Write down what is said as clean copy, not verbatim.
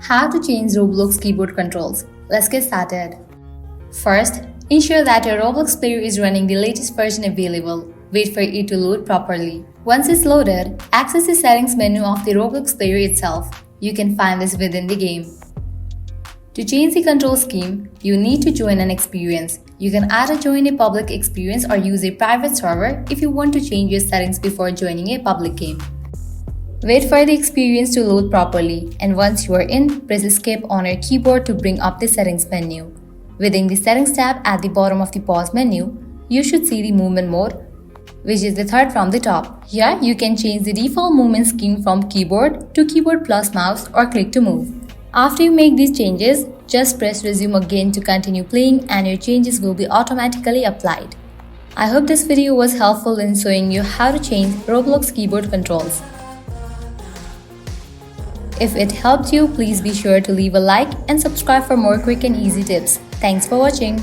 How to change Roblox keyboard controls. Let's get started. First, ensure that your Roblox player is running the latest version available. Wait for it to load properly. Once it's loaded, access the settings menu of the Roblox player itself. You can find this within the game. To change the control scheme, you need to join an experience. You can either join a public experience or use a private server if you want to change your settings before joining a public game. Wait for the experience to load properly, and once you are in, press escape on your keyboard to bring up the settings menu. Within the settings tab at the bottom of the pause menu, you should see the movement mode, which is the third from the top. Here, you can change the default movement scheme from keyboard to keyboard plus mouse or click to move. After you make these changes, just press resume again to continue playing and your changes will be automatically applied. I hope this video was helpful in showing you how to change Roblox keyboard controls. If it helped you, please be sure to leave a like and subscribe for more quick and easy tips. Thanks for watching.